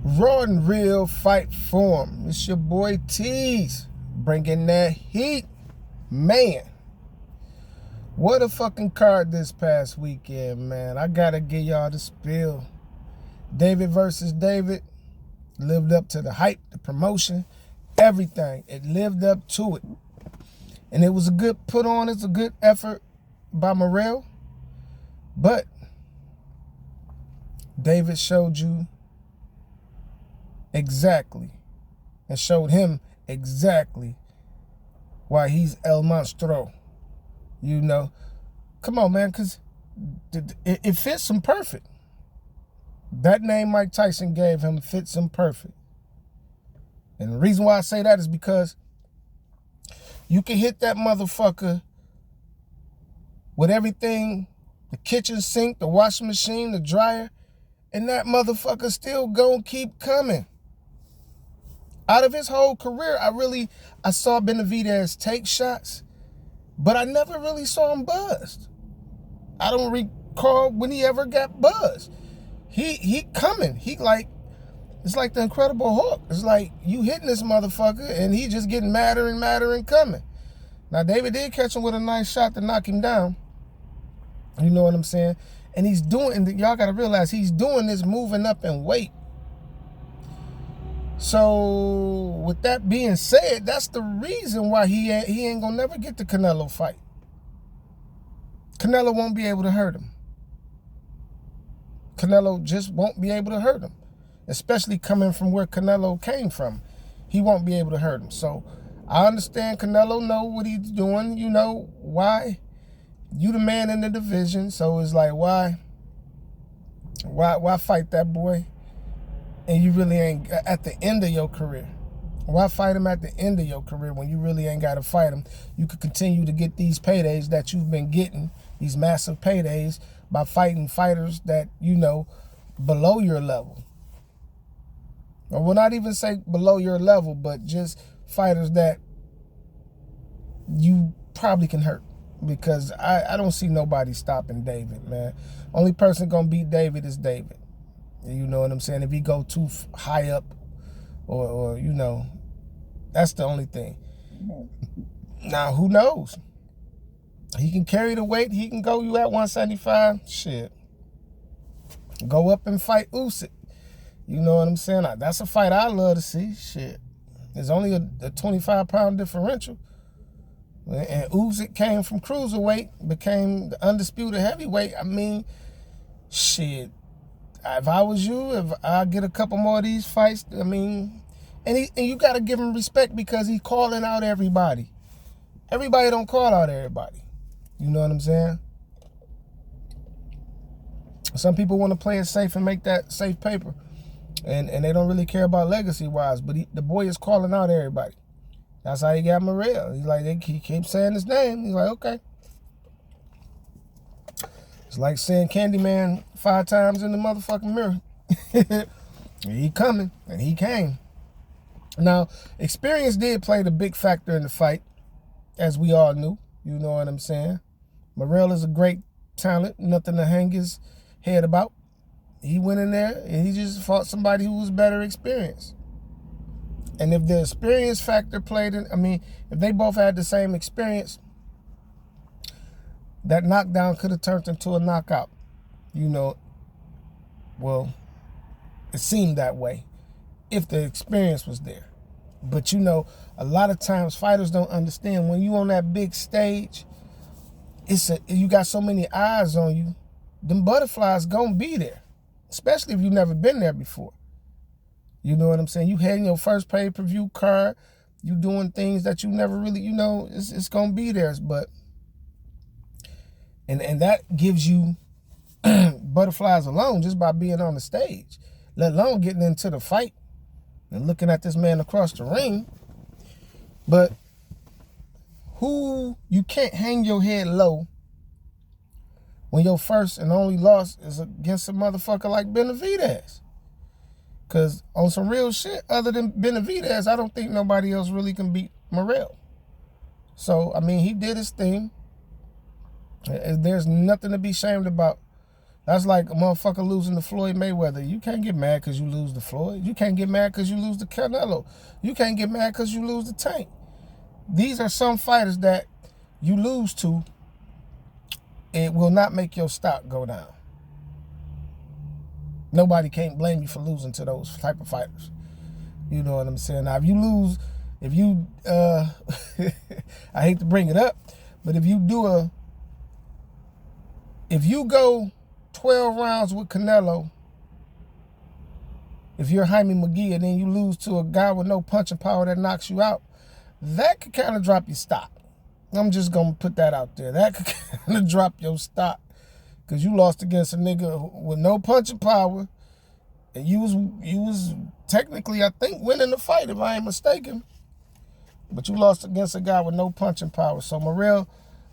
Raw and real fight form. It's your boy Tease bringing that heat. Man, what a fucking card this past weekend, man. I gotta give y'all the spill. David versus David lived up to the hype, the promotion, everything. It lived up to it. And it was a good put on. It's a good effort by Morrell. But David showed you exactly and showed him exactly why he's El Monstro. You know, come on, man, because it fits him perfect. That name Mike Tyson gave him fits him perfect. And the reason why I say that is because you can hit that motherfucker with everything, the kitchen sink, the washing machine, the dryer, and that motherfucker still gonna keep coming. Out of his whole career, I saw Benavidez take shots, but I never really saw him buzzed. I don't recall when he ever got buzzed. He coming. It's like the Incredible Hulk. It's like you hitting this motherfucker and he just getting madder and madder and coming. Now, David did catch him with a nice shot to knock him down. You know what I'm saying? And he's doing, and y'all got to realize he's doing this moving up in weight. So, with that being said, that's the reason why he ain't gonna never get the Canelo fight. Canelo won't be able to hurt him. Canelo just won't be able to hurt him. Especially coming from where Canelo came from. He won't be able to hurt him. So, I understand Canelo know what he's doing. You know why? You the man in the division. So, it's like, why fight that boy? And you really ain't at the end of your career. Why fight him at the end of your career when you really ain't got to fight him? You could continue to get these paydays that you've been getting, these massive paydays, by fighting fighters that, you know, below your level. Or will not even say below your level, but just fighters that you probably can hurt. Because I don't see nobody stopping David, man. Only person gonna beat David is David. You know what I'm saying? If he go too high up or you know, that's the only thing. Now, who knows? He can carry the weight. He can go you at 175. Shit. Go up and fight Usyk. You know what I'm saying? That's a fight I love to see. Shit. There's only a 25-pound differential. And Usyk came from cruiserweight, became the undisputed heavyweight. I mean, shit. If I was you, if I get a couple more of these fights, I mean, and you got to give him respect because he's calling out everybody. Everybody don't call out everybody. You know what I'm saying? Some people want to play it safe and make that safe paper. And they don't really care about legacy-wise, but the boy is calling out everybody. That's how he got Morrell. He's like, he keeps saying his name. He's like, okay. It's like saying Candyman 5 times in the motherfucking mirror. He coming, and he came. Now, experience did play the big factor in the fight, as we all knew. You know what I'm saying? Morrell is a great talent, nothing to hang his head about. He went in there, and he just fought somebody who was better experienced. And if the experience factor played in, I mean, if they both had the same experience, that knockdown could have turned into a knockout. You know, well, it seemed that way if the experience was there. But, you know, a lot of times fighters don't understand when you on that big stage, you got so many eyes on you, them butterflies gonna be there, especially if you've never been there before. You know what I'm saying? You had your first pay-per-view card, you doing things that you never really, you know, it's gonna be there. But and that gives you butterflies alone just by being on the stage, let alone getting into the fight and looking at this man across the ring. But you can't hang your head low when your first and only loss is against a motherfucker like Benavidez. Because on some real shit, other than Benavidez, I don't think nobody else really can beat Morrell. So, I mean, he did his thing. There's nothing to be ashamed about. That's like a motherfucker losing to Floyd Mayweather. You can't get mad because you lose to Floyd. You can't get mad because you lose to Canelo. You can't get mad because you lose to Tank. These are some fighters that you lose to, it will not make your stock go down. Nobody can't blame you for losing to those type of fighters. You know what I'm saying? Now, if you lose, I hate to bring it up, but if you go 12 rounds with Canelo, if you're Jaime McGee and then you lose to a guy with no punching power that knocks you out, that could kind of drop your stock. I'm just going to put that out there. That could kind of drop your stock because you lost against a nigga with no punching power. And you was technically, I think, winning the fight, if I ain't mistaken. But you lost against a guy with no punching power. So, Morrell,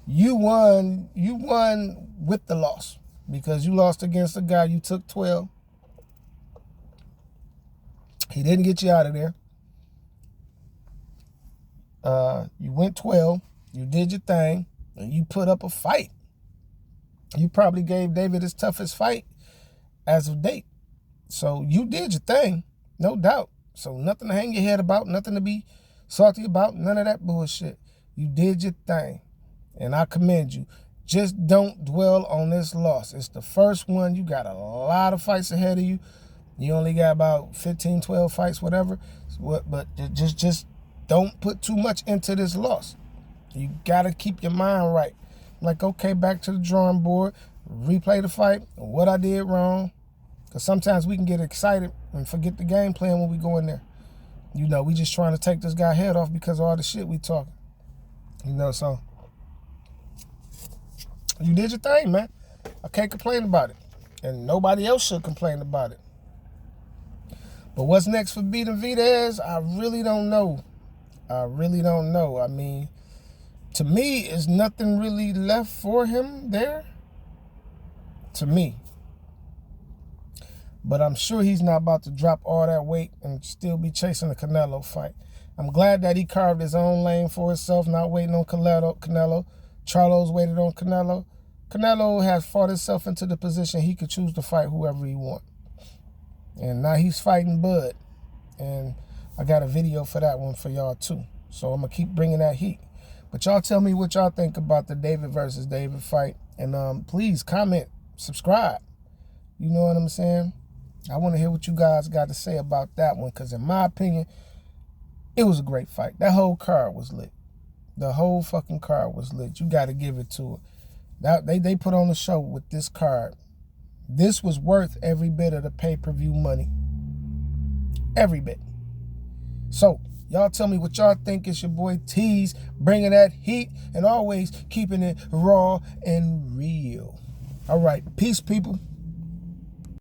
you won with the loss because you lost against a guy you took 12. He didn't get you out of there. You went 12. You did your thing. And you put up a fight. You probably gave David his toughest fight as of date. So you did your thing, no doubt. So nothing to hang your head about, nothing to be salty about, none of that bullshit. You did your thing, and I commend you. Just don't dwell on this loss. It's the first one. You got a lot of fights ahead of you. You only got about 15, 12 fights, whatever. But just don't put too much into this loss. You got to keep your mind right. Like, okay, back to the drawing board, replay the fight, what I did wrong. Because sometimes we can get excited and forget the game plan when we go in there. You know, we just trying to take this guy's head off because of all the shit we talking. You know, so you did your thing, man. I can't complain about it. And nobody else should complain about it. But what's next for Benavidez? I really don't know. I mean, to me, there's nothing really left for him there. To me. But I'm sure he's not about to drop all that weight and still be chasing the Canelo fight. I'm glad that he carved his own lane for himself, not waiting on Canelo. Charlo's waited on Canelo. Canelo has fought himself into the position he could choose to fight whoever he wants. And now he's fighting Bud. And I got a video for that one for y'all too. So I'm going to keep bringing that heat. But y'all tell me what y'all think about the David versus David fight. And please comment, subscribe. You know what I'm saying? I want to hear what you guys got to say about that one. Because in my opinion, it was a great fight. That whole card was lit. The whole fucking card was lit. You got to give it to it. They put on the show with this card. This was worth every bit of the pay-per-view money. Every bit. So, y'all tell me what y'all think. It's your boy Tease, bringing that heat and always keeping it raw and real. All right. Peace, people.